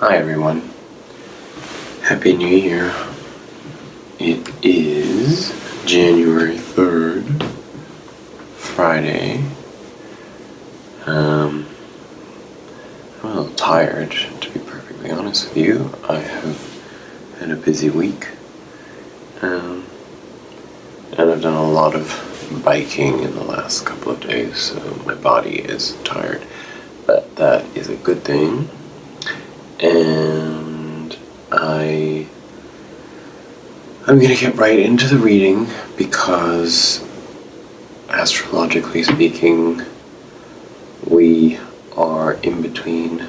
Hi everyone. Happy New Year. It is January 3rd, Friday. I'm a little tired, to be perfectly honest with you. I have had a busy week. And I've done a lot of biking in the last couple of days, so my body is tired. But that is a good thing. And I'm going to get right into the reading because, astrologically speaking, we are in between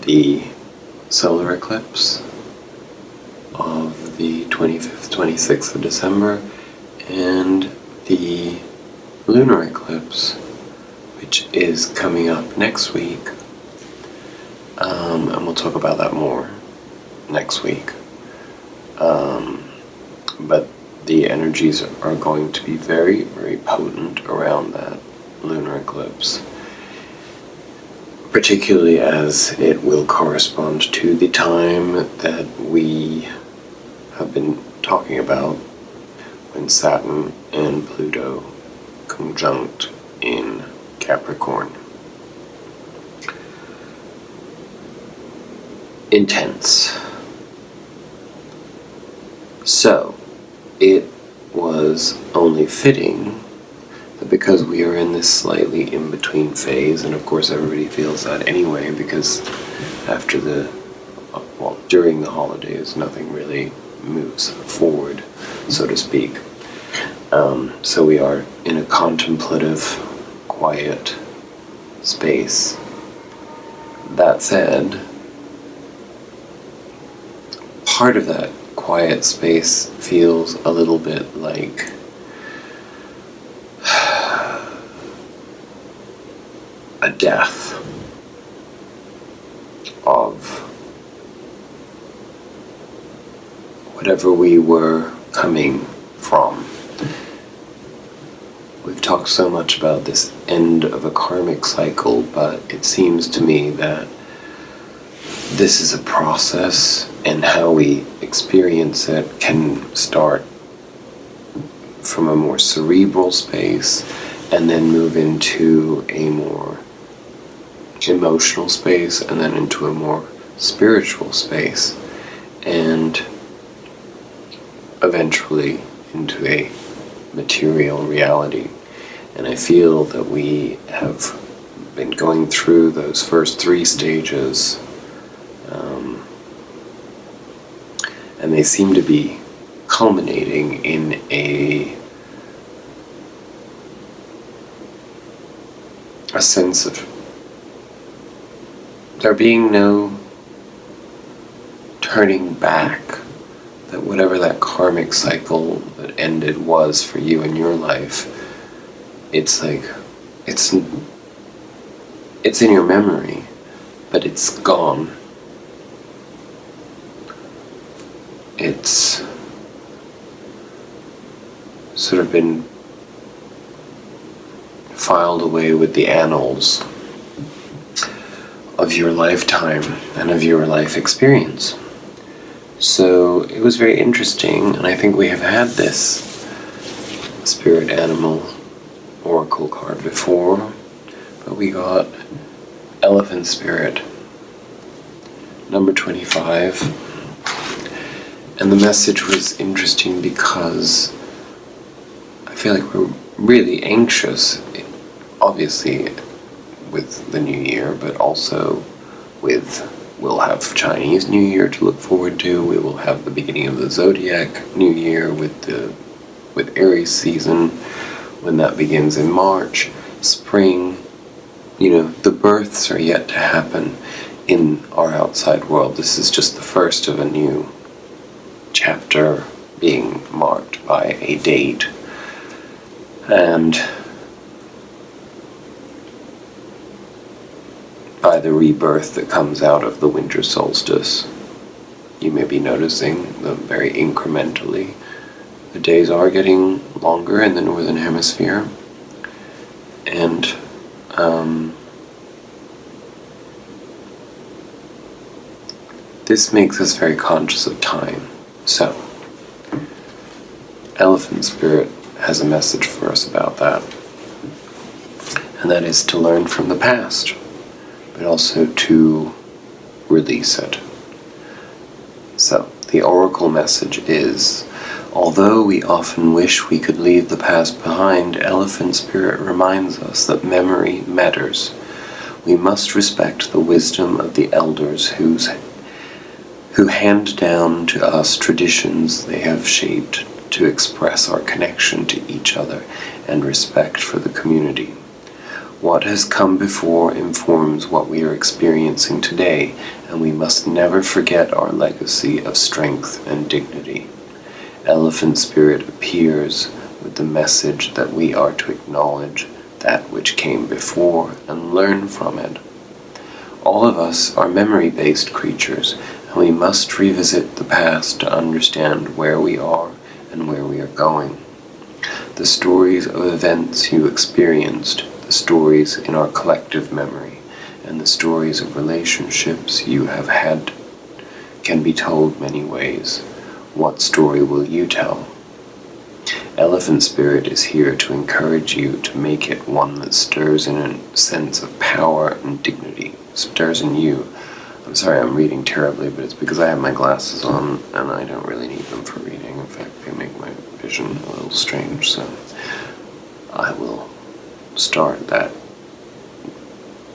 the solar eclipse of the 25th, 26th of December and the lunar eclipse, which is coming up next week. And we'll talk about that more next week. But the energies are going to be very, very potent around that lunar eclipse, particularly as it will correspond to the time that we have been talking about when Saturn and Pluto conjunct in Capricorn. Intense. So, it was only fitting that because we are in this slightly in-between phase, and of course everybody feels that anyway, because after during the holidays, nothing really moves forward, so to speak. So we are in a contemplative, quiet space. That said, part of that quiet space feels a little bit like a death of whatever we were coming from. We've talked so much about this end of a karmic cycle, but it seems to me that this is a process, and how we experience it can start from a more cerebral space and then move into a more emotional space and then into a more spiritual space and eventually into a material reality. And I feel that we have been going through those first three stages, and they seem to be culminating in a sense of there being no turning back, that whatever that karmic cycle that ended was for you in your life, it's like it's in your memory, but it's gone. It's sort of been filed away with the annals of your lifetime and of your life experience. So it was very interesting, and I think we have had this spirit animal oracle card before, but we got elephant spirit, number 25. And the message was interesting because I feel like we're really anxious, obviously with the new year, but also we'll have Chinese New Year to look forward to. We will have the beginning of the zodiac New Year with Aries season when that begins in March. Spring, the births are yet to happen in our outside world. This is just the first of a new chapter being marked by a date, and by the rebirth that comes out of the winter solstice. You may be noticing that very incrementally the days are getting longer in the northern hemisphere, and this makes us very conscious of time. So, Elephant Spirit has a message for us about that. And that is to learn from the past, but also to release it. So, the oracle message is, although we often wish we could leave the past behind, Elephant Spirit reminds us that memory matters. We must respect the wisdom of the elders who hand down to us traditions they have shaped to express our connection to each other and respect for the community. What has come before informs what we are experiencing today, and we must never forget our legacy of strength and dignity. Elephant Spirit appears with the message that we are to acknowledge that which came before and learn from it. All of us are memory-based creatures, and we must revisit the past to understand where we are and where we are going. The stories of events you experienced, the stories in our collective memory, and the stories of relationships you have had can be told many ways. What story will you tell? Elephant Spirit is here to encourage you to make it one that stirs in a sense of power and dignity. Stirs in you. I'm sorry I'm reading terribly, but it's because I have my glasses on and I don't really need them for reading. In fact, they make my vision a little strange, so I will start that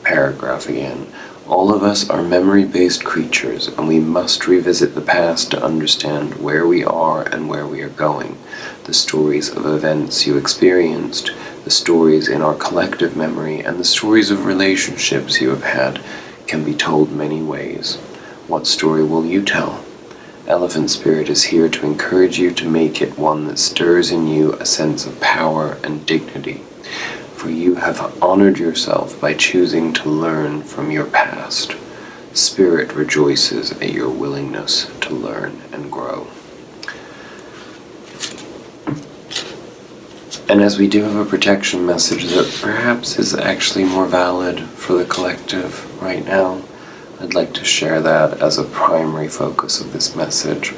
paragraph again. All of us are memory-based creatures, and we must revisit the past to understand where we are and where we are going. The stories of events you experienced, the stories in our collective memory, and the stories of relationships you have had can be told many ways. What story will you tell? Elephant Spirit is here to encourage you to make it one that stirs in you a sense of power and dignity. For you have honored yourself by choosing to learn from your past. Spirit rejoices at your willingness to learn and grow. And as we do have a protection message that perhaps is actually more valid for the collective right now, I'd like to share that as a primary focus of this message.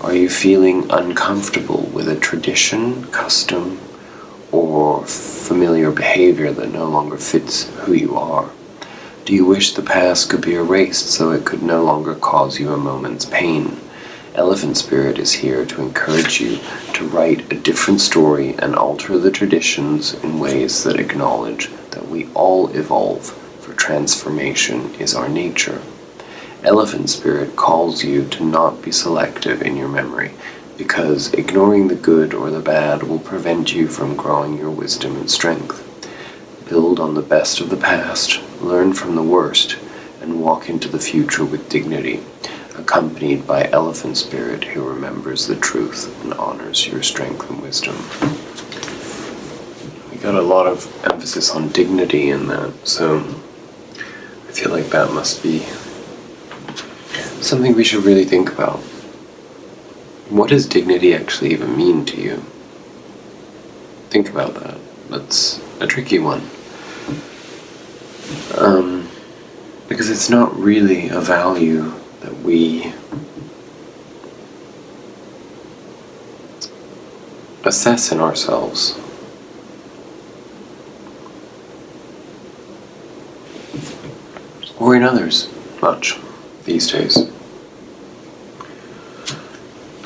Are you feeling uncomfortable with a tradition, custom, or familiar behavior that no longer fits who you are? Do you wish the past could be erased so it could no longer cause you a moment's pain? Elephant Spirit is here to encourage you to write a different story and alter the traditions in ways that acknowledge that we all evolve, for transformation is our nature. Elephant Spirit calls you to not be selective in your memory, because ignoring the good or the bad will prevent you from growing your wisdom and strength. Build on the best of the past, learn from the worst, and walk into the future with dignity, accompanied by Elephant Spirit who remembers the truth and honors your strength and wisdom. We got a lot of emphasis on dignity in that, so I feel like that must be something we should really think about. What does dignity actually even mean to you? Think about that. That's a tricky one. Because it's not really a value that we assess in ourselves. Or in others, much, these days.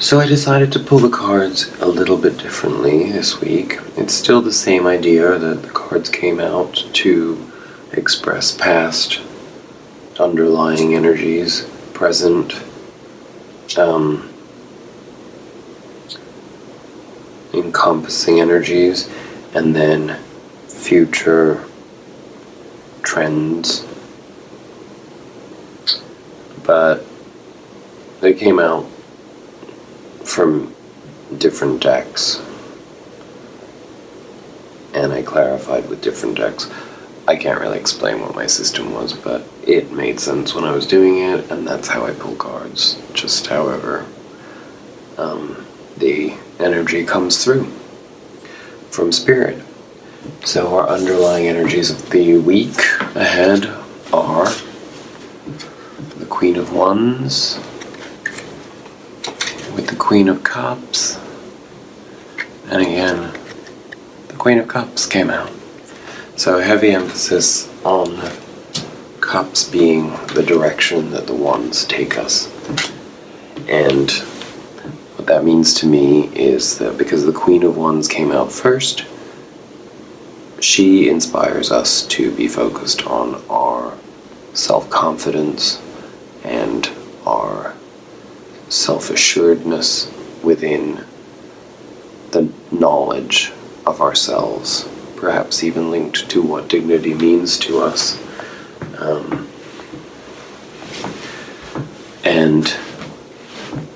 So I decided to pull the cards a little bit differently this week. It's still the same idea that the cards came out to express past, underlying energies, present, encompassing energies, and then future trends. But they came out from different decks, and I clarified with different decks. I can't really explain what my system was, but it made sense when I was doing it, and that's how I pull cards. Just however the energy comes through from Spirit. So our underlying energies of the week ahead are the Queen of Wands with the Queen of Cups, and again, the Queen of Cups came out. So heavy emphasis on Cups being the direction that the Wands take us. And what that means to me is that because the Queen of Wands came out first, she inspires us to be focused on our self-confidence and our self-assuredness within the knowledge of ourselves, perhaps even linked to what dignity means to us. And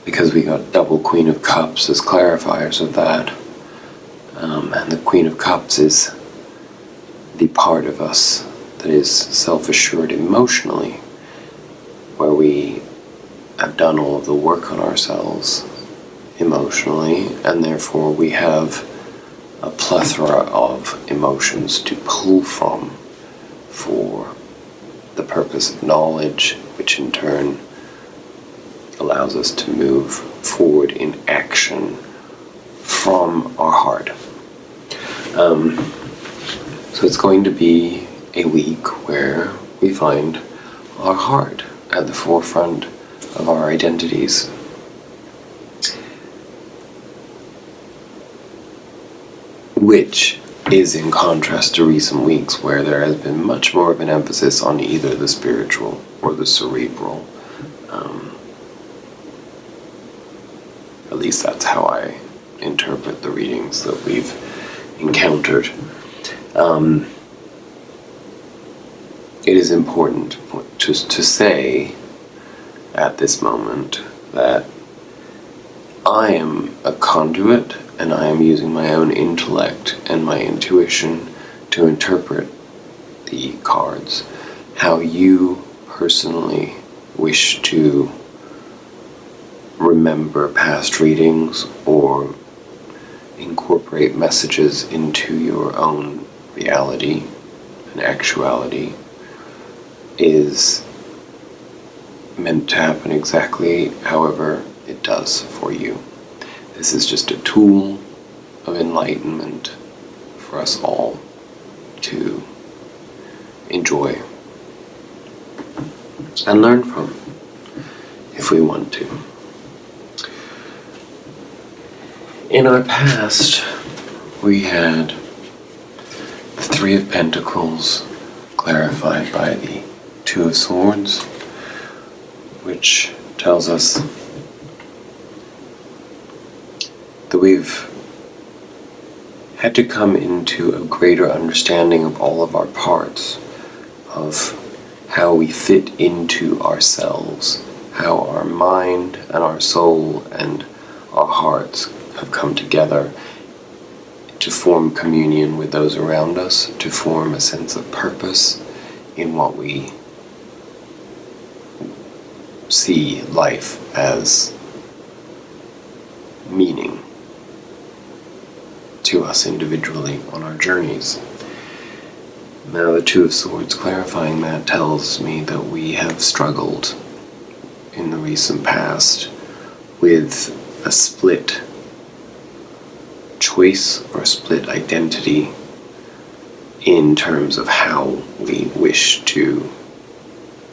because we got double Queen of Cups as clarifiers of that, and the Queen of Cups is the part of us that is self-assured emotionally, where we have done all of the work on ourselves emotionally, and therefore we have a plethora of emotions to pull from for the purpose of knowledge, which in turn allows us to move forward in action from our heart. So it's going to be a week where we find our heart at the forefront of our identities. Which is in contrast to recent weeks where there has been much more of an emphasis on either the spiritual or the cerebral. At least that's how I interpret the readings that we've encountered. It is important to say at this moment that I am a conduit and I am using my own intellect and my intuition to interpret the cards. How you personally wish to remember past readings or incorporate messages into your own reality and actuality is meant to happen exactly however it does for you. This is just a tool of enlightenment for us all to enjoy and learn from if we want to. In our past, we had the Three of Pentacles clarified by the Two of Swords, which tells us that we've had to come into a greater understanding of all of our parts, of how we fit into ourselves, how our mind and our soul and our hearts have come together to form communion with those around us, to form a sense of purpose in what we see life as meaning to us individually on our journeys. Now the Two of Swords clarifying that tells me that we have struggled in the recent past with a split choice or a split identity in terms of how we wish to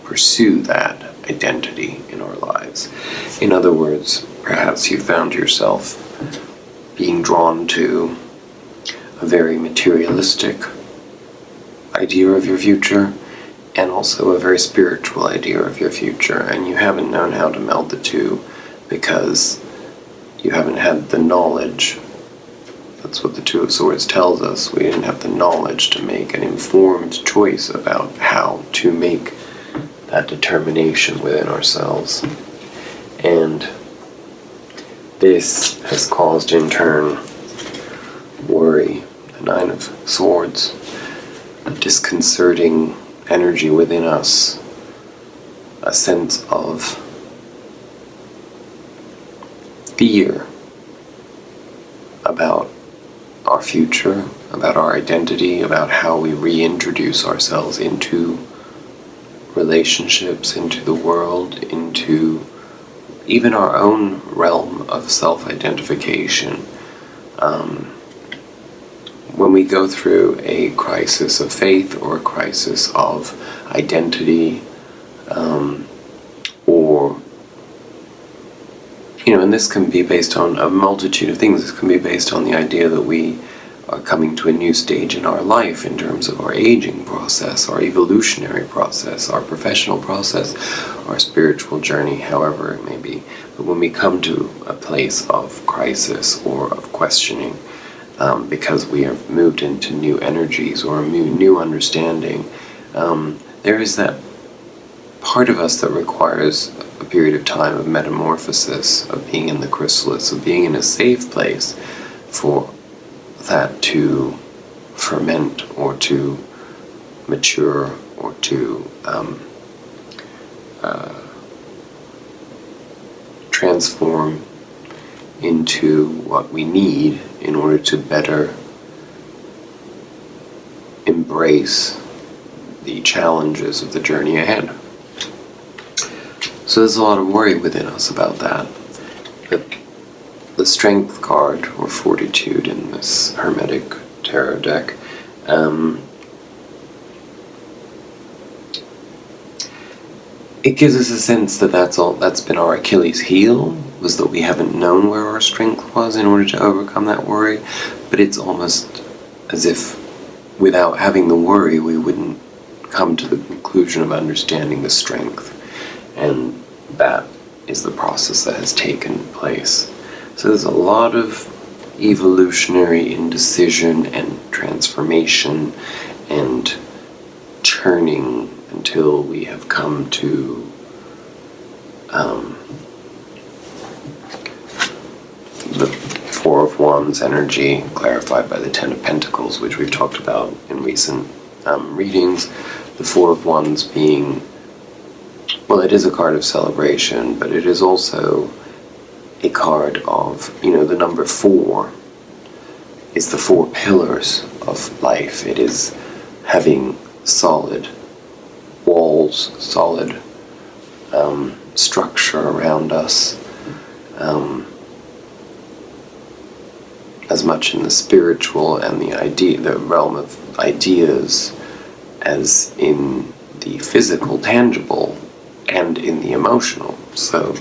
pursue that identity in our lives. In other words, perhaps you found yourself being drawn to a very materialistic idea of your future and also a very spiritual idea of your future, and you haven't known how to meld the two because you haven't had the knowledge. That's what the Two of Swords tells us. We didn't have the knowledge to make an informed choice about how to make that determination within ourselves. And this has caused in turn worry, the Nine of Swords, a disconcerting energy within us, a sense of fear about our future, about our identity, about how we reintroduce ourselves into relationships, into the world, into even our own realm of self-identification. When we go through a crisis of faith or a crisis of identity, or, and this can be based on a multitude of things. This can be based on the idea that we are coming to a new stage in our life in terms of our aging process, our evolutionary process, our professional process, our spiritual journey, however it may be. But when we come to a place of crisis or of questioning, because we have moved into new energies or a new understanding, there is that part of us that requires a period of time of metamorphosis, of being in the chrysalis, of being in a safe place for that to ferment or to mature or to transform into what we need in order to better embrace the challenges of the journey ahead. So there's a lot of worry within us about that. But the Strength card, or Fortitude, in this Hermetic Tarot deck, it gives us a sense that that's been our Achilles heel, was that we haven't known where our strength was in order to overcome that worry. But it's almost as if without having the worry, we wouldn't come to the conclusion of understanding the strength. And that is the process that has taken place. So there's a lot of evolutionary indecision and transformation and churning until we have come to the Four of Wands energy, clarified by the Ten of Pentacles, which we've talked about in recent readings. The Four of Wands being, well, it is a card of celebration, but it is also a card of, the number 4 is the 4 pillars of life. It is having solid walls, solid structure around us, as much in the spiritual and the realm of ideas as in the physical, tangible, and in the emotional. So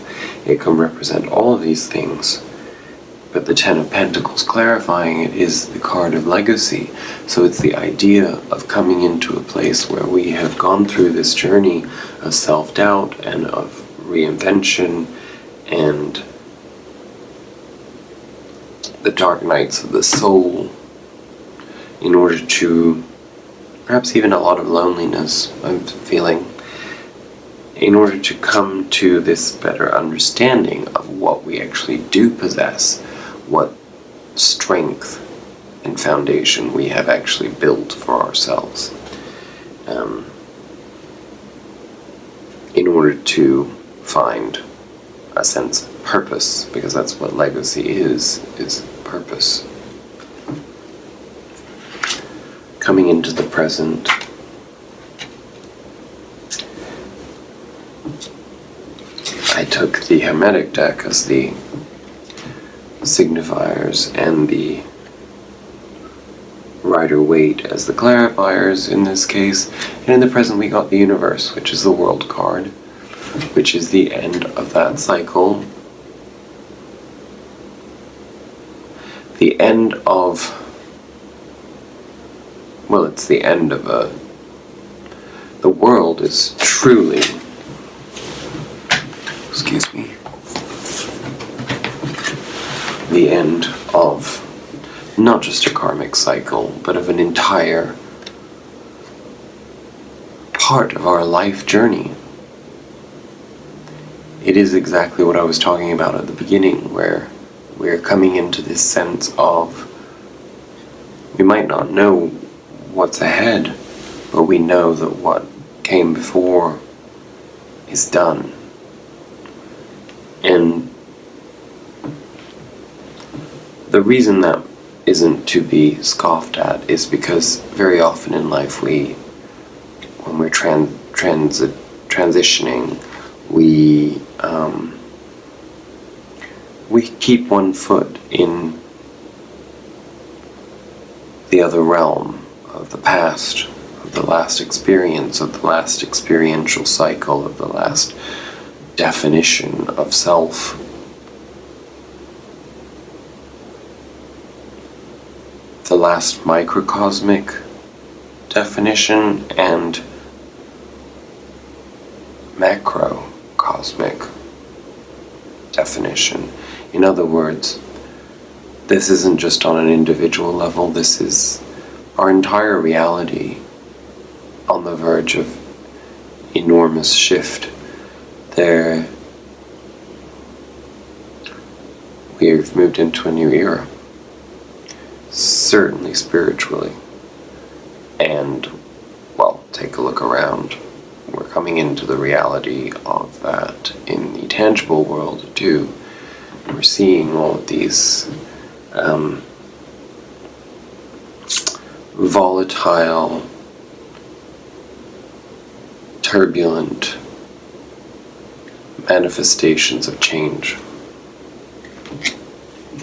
it can represent all of these things. But the Ten of Pentacles, clarifying it, is the card of legacy. So it's the idea of coming into a place where we have gone through this journey of self-doubt and of reinvention and the dark nights of the soul, in order to, perhaps even a lot of loneliness, I'm feeling, in order to come to this better understanding of what we actually do possess, what strength and foundation we have actually built for ourselves, in order to find a sense of purpose, because that's what legacy is purpose. Coming into the present, I took the Hermetic deck as the signifiers and the Rider-Waite as the clarifiers in this case. And in the present we got the Universe, which is the World card, which is the end of that cycle. The end of, well, it's the end of the world is truly, excuse me, the end of not just a karmic cycle, but of an entire part of our life journey. It is exactly what I was talking about at the beginning, where we're coming into this sense of, we might not know what's ahead, but we know that what came before is done. And the reason that isn't to be scoffed at is because very often in life when we're transitioning, we keep one foot in the other realm of the past, of the last experience, of the last experiential cycle, of the last definition of self. The last microcosmic definition and macrocosmic definition. In other words, this isn't just on an individual level, this is our entire reality on the verge of enormous shift. We've moved into a new era, certainly spiritually, and, well, take a look around. We're coming into the reality of that in the tangible world too. We're seeing all of these volatile, turbulent manifestations of change.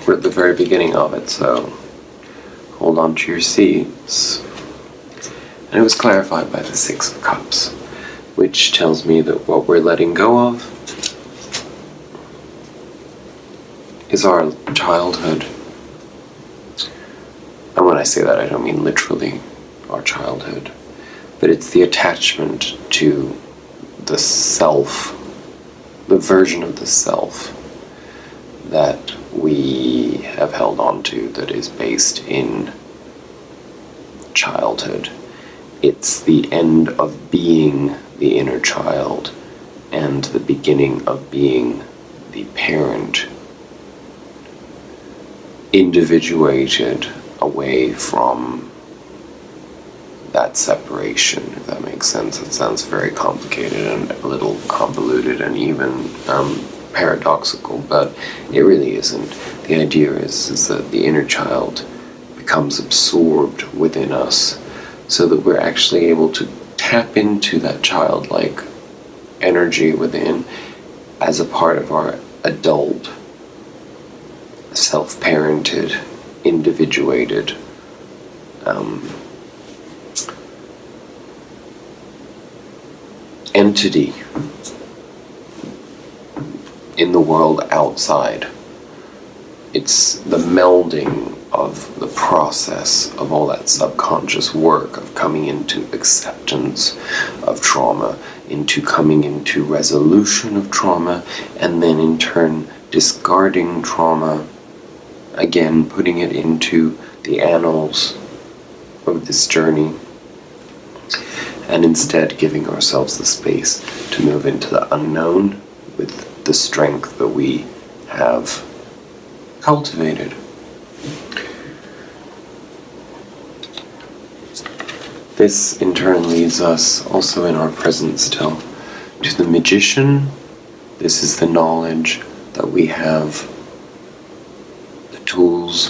We're at the very beginning of it, so hold on to your seats. And it was clarified by the Six of Cups, which tells me that what we're letting go of is our childhood. And when I say that, I don't mean literally our childhood, but it's the attachment to the self, the version of the self that we have held on to that is based in childhood. It's the end of being the inner child and the beginning of being the parent, individuated away from that separation, if that makes sense. It sounds very complicated and a little convoluted and even paradoxical, but it really isn't. The idea is that the inner child becomes absorbed within us so that we're actually able to tap into that childlike energy within as a part of our adult, self-parented, individuated entity in the world outside. It's the melding of the process of all that subconscious work of coming into acceptance of trauma, into coming into resolution of trauma, and then in turn discarding trauma, again putting it into the annals of this journey, and instead giving ourselves the space to move into the unknown with the strength that we have cultivated. This in turn leads us also in our present still to the magician. This is the knowledge that we have the tools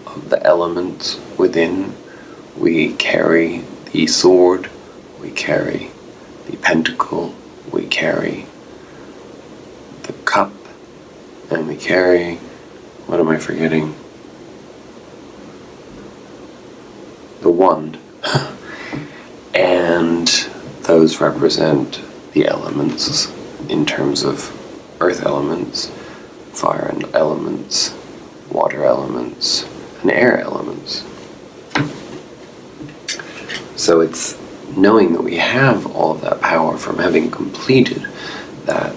of the elements within. We carry the sword, we carry the pentacle, we carry the cup, and we carry, what am I forgetting? The wand. And those represent the elements in terms of earth elements, fire elements, water elements, and air elements. So it's knowing that we have all of that power from having completed that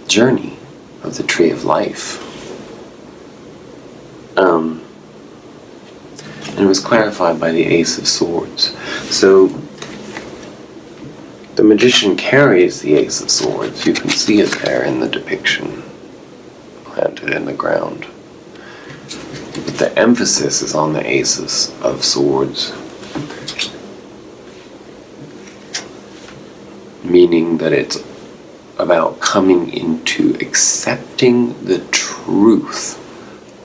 journey of the tree of life. And it was clarified by the Ace of Swords. So the magician carries the Ace of Swords. You can see it there in the depiction, planted in the ground. But the emphasis is on the Aces of Swords, meaning that it's about coming into accepting the truth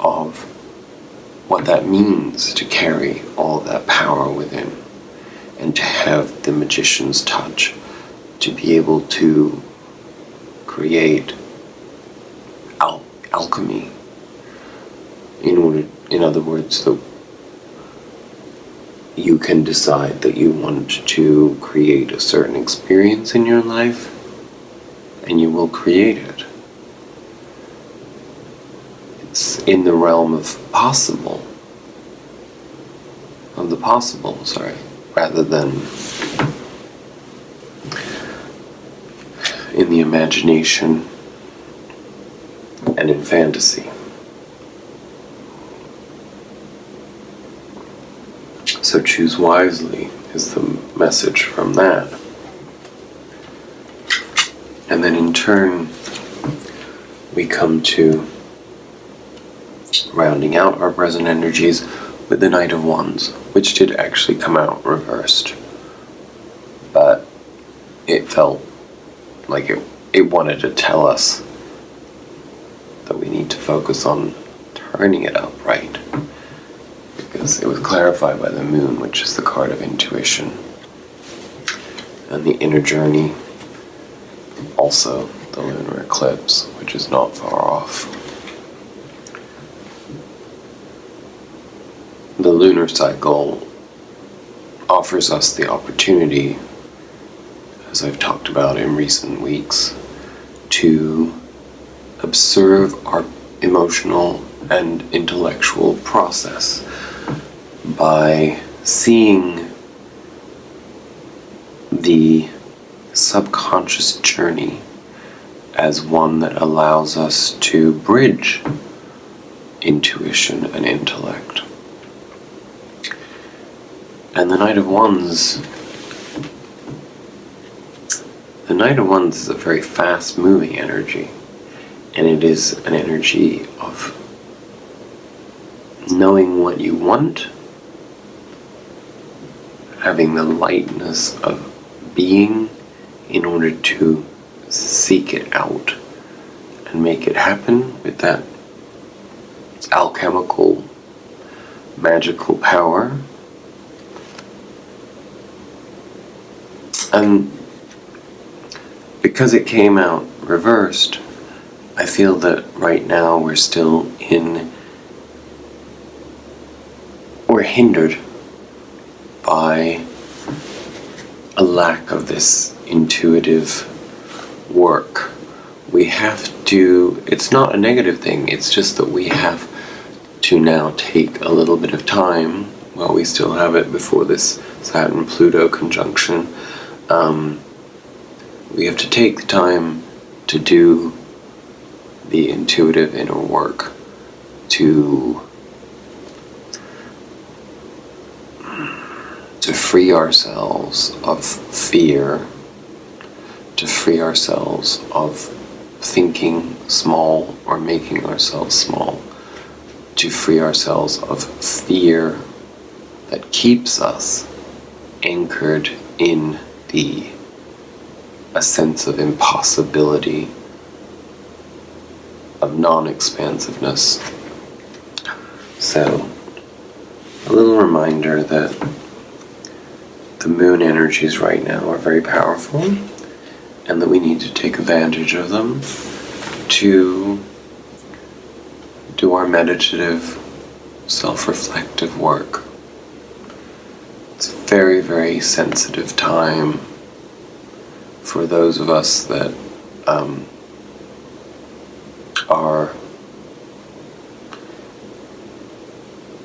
of what that means to carry all of that power within, and to have the magician's touch, to be able to create alchemy. In other words, that you can decide that you want to create a certain experience in your life, and you will create it. It's in the realm of the possible, rather than in the imagination and in fantasy. So choose wisely is the message from that. And then in turn, we come to rounding out our present energies with the Knight of Wands, which did actually come out reversed. But it felt like it wanted to tell us that we need to focus on turning it upright, because it was clarified by the Moon, which is the card of intuition, and the inner journey, also the lunar eclipse, which is not far off. The lunar cycle offers us the opportunity, as I've talked about in recent weeks, to observe our emotional and intellectual process by seeing the subconscious journey as one that allows us to bridge intuition and intellect. And the Knight of Wands is a very fast-moving energy, and it is an energy of knowing what you want, having the lightness of being in order to seek it out and make it happen with that alchemical, magical power. And because it came out reversed, I feel that right now we're hindered by a lack of this intuitive work. We have to, it's not a negative thing, it's just that we have to now take a little bit of time, while we still have it before this Saturn-Pluto conjunction. We have to take the time to do the intuitive inner work, to free ourselves of fear, to free ourselves of thinking small or making ourselves small, to free ourselves of fear that keeps us anchored in a sense of impossibility, of non-expansiveness. So, a little reminder that the moon energies right now are very powerful, and that we need to take advantage of them to do our meditative, self-reflective work. It's a very, very sensitive time for those of us that are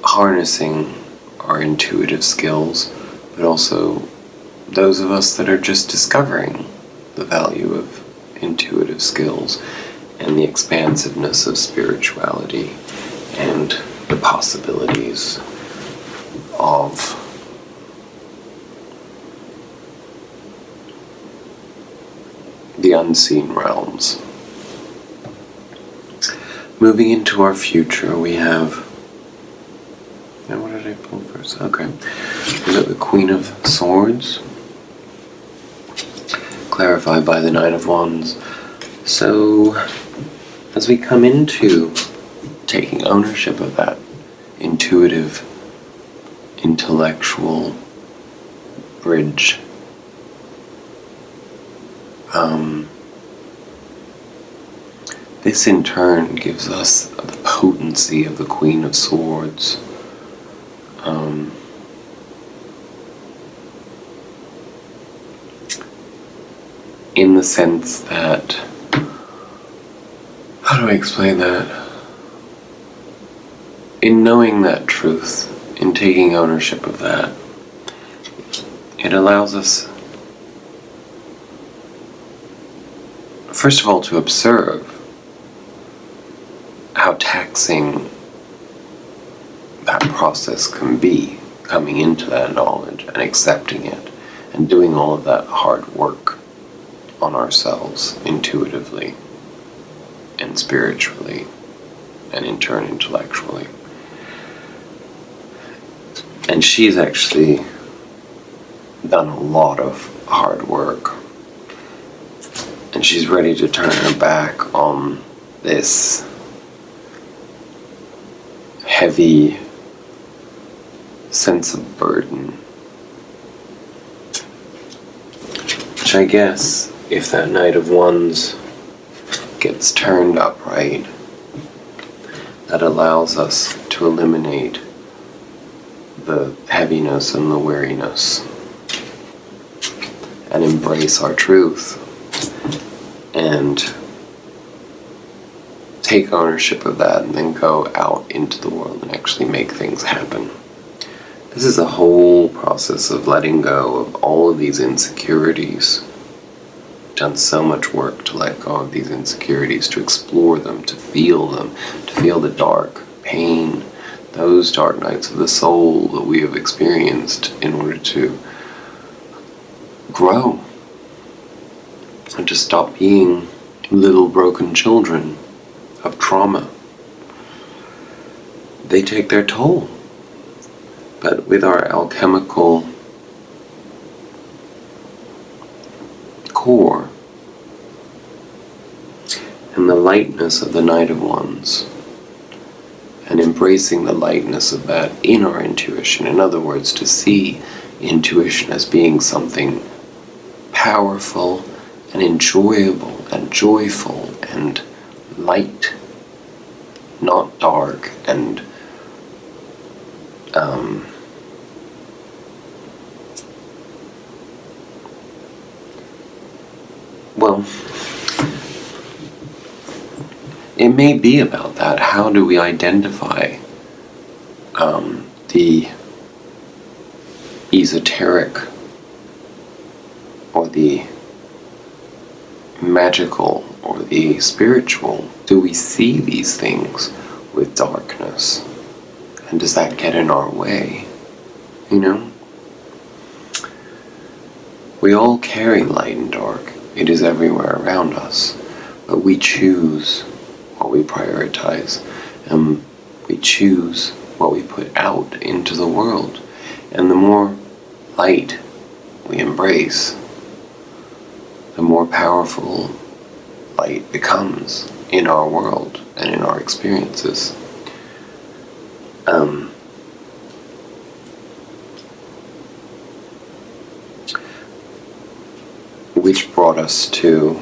harnessing our intuitive skills, but also those of us that are just discovering the value of intuitive skills and the expansiveness of spirituality and the possibilities of the unseen realms. Moving into our future, we have... Now, what did I pull first? Okay. We got the Queen of Swords, clarified by the Knight of Wands. So, as we come into taking ownership of that intuitive, intellectual bridge. This in turn gives us the potency of the Queen of Swords. In the sense that, how do I explain that? In knowing that truth, in taking ownership of that, it allows us, first of all, to observe how taxing that process can be, coming into that knowledge and accepting it and doing all of that hard work on ourselves intuitively and spiritually and in turn intellectually. And she's actually done a lot of hard work, and she's ready to turn her back on this heavy sense of burden, which I guess, if that Knight of Wands gets turned upright, that allows us to eliminate the heaviness and the weariness and embrace our truth and take ownership of that and then go out into the world and actually make things happen. This is a whole process of letting go of all of these insecurities. Done so much work to let go of these insecurities, to explore them, to feel the dark pain, those dark nights of the soul that we have experienced in order to grow and to stop being little broken children of trauma. They take their toll. But with our alchemical core and the lightness of the Knight of Wands, and embracing the lightness of that in our intuition, in other words, to see intuition as being something powerful and enjoyable and joyful and light, not dark and well, it may be about that. How do we identify the esoteric or the magical or the spiritual? Do we see these things with darkness? And does that get in our way? You know? We all carry light and dark. It is everywhere around us. But we choose what we prioritize. And we choose what we put out into the world. And the more light we embrace, the more powerful light becomes in our world and in our experiences. Which brought us to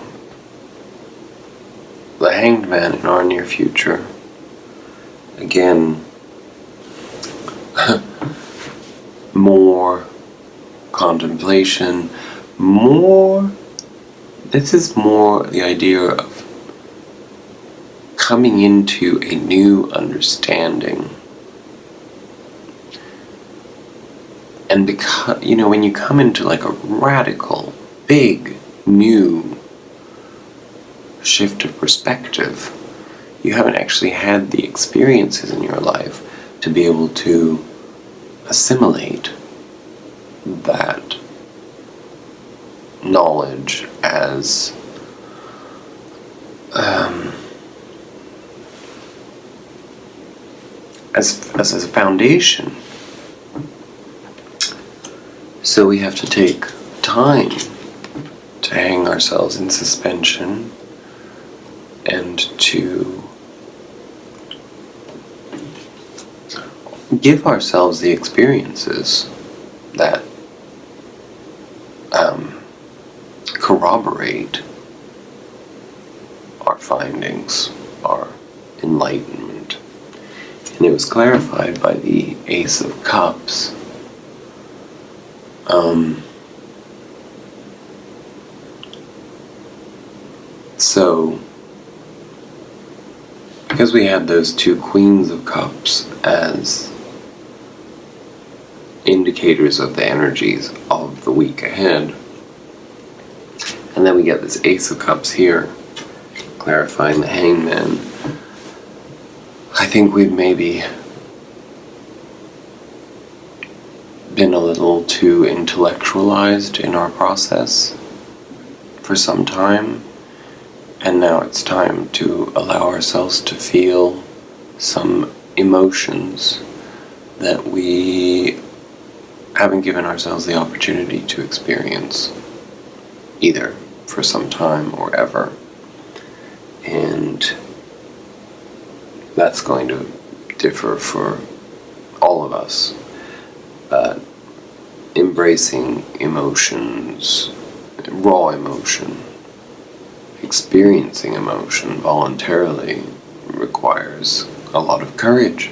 the Hanged Man in our near future. Again, more contemplation, this is more the idea of coming into a new understanding. And because, when you come into like a radical, big, new shift of perspective, you haven't actually had the experiences in your life to be able to assimilate that knowledge as a foundation. So we have to take time to hang ourselves in suspension and to give ourselves the experiences that corroborate our findings, our enlightenment. And it was clarified by the Ace of Cups. So, because we had those two Queens of Cups as indicators of the energies of the week ahead, and then we get this Ace of Cups here, clarifying the Hangman, I think we've maybe been a little too intellectualized in our process for some time, and now it's time to allow ourselves to feel some emotions that we haven't given ourselves the opportunity to experience, either for some time or ever. And that's going to differ for all of us. But embracing emotions, raw emotion, experiencing emotion voluntarily requires a lot of courage.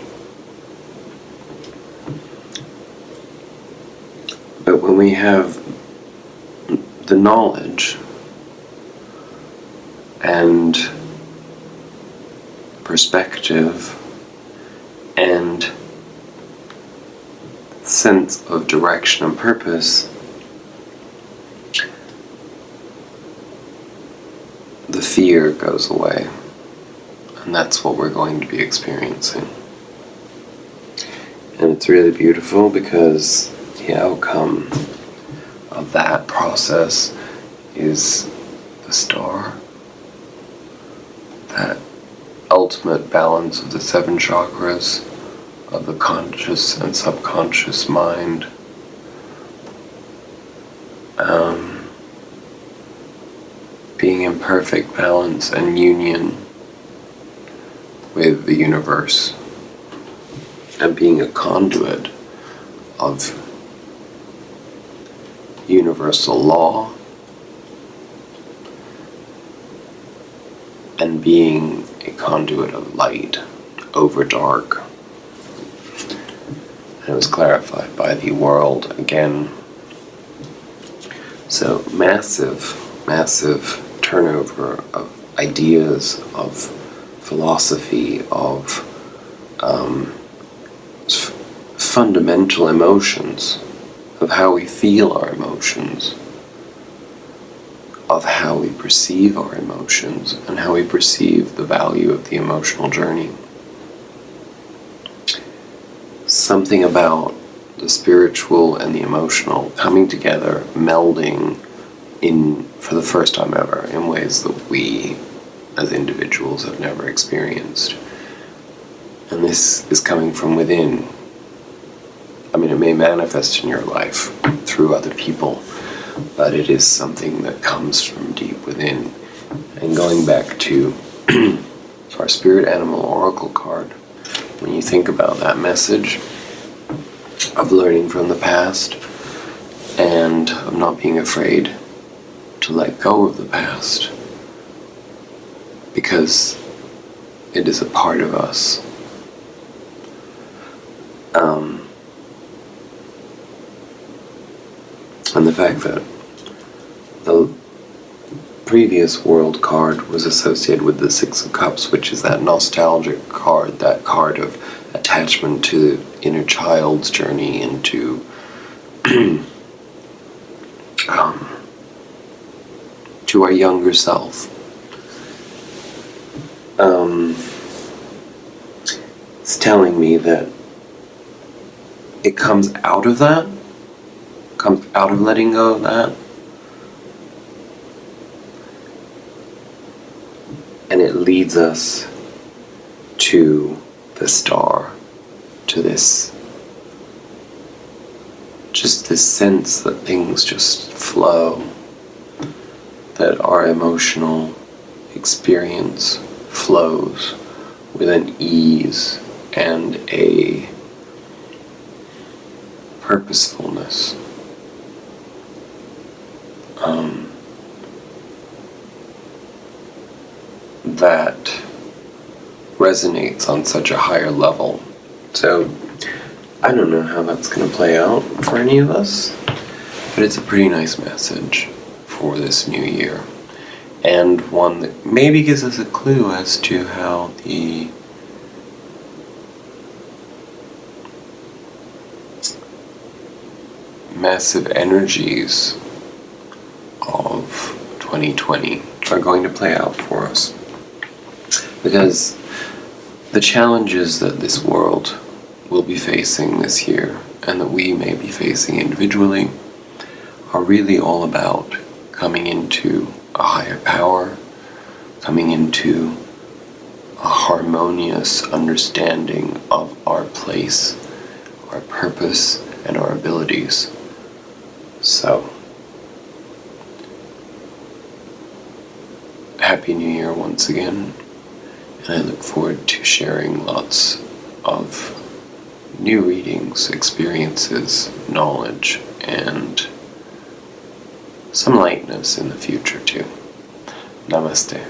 But when we have the knowledge and perspective and sense of direction and purpose, the fear goes away. And that's what we're going to be experiencing. And it's really beautiful because the outcome of that process is the star. That ultimate balance of the 7 chakras, of the conscious and subconscious mind. Being in perfect balance and union with the universe, and being a conduit of universal law, and being a conduit of light over dark. And it was clarified by the world again. So massive turnover of ideas, of philosophy, of fundamental emotions, of how we feel our emotions, of how we perceive our emotions, and how we perceive the value of the emotional journey. Something about the spiritual and the emotional coming together, melding in for the first time ever in ways that we as individuals have never experienced. And this is coming from within. I mean, it may manifest in your life through other people, but it is something that comes from deep within. And going back to our spirit animal oracle card, when you think about that message of learning from the past and of not being afraid to let go of the past, because it is a part of us. And the fact that the previous world card was associated with the 6 of Cups, which is that nostalgic card, that card of attachment to the inner child's journey into to our younger self. It's telling me that it comes out of that, comes out of letting go of that, and it leads us to the star, to this sense that things just flow, that our emotional experience flows with an ease and a purposefulness. That resonates on such a higher level. So, I don't know how that's going to play out for any of us, but it's a pretty nice message for this new year. And one that maybe gives us a clue as to how the massive energies of 2020 are going to play out for us. Because the challenges that this world will be facing this year, and that we may be facing individually, are really all about coming into a higher power, coming into a harmonious understanding of our place, our purpose, and our abilities. So, Happy New Year once again, and I look forward to sharing lots of new readings, experiences, knowledge, and some lightness in the future too. Namaste.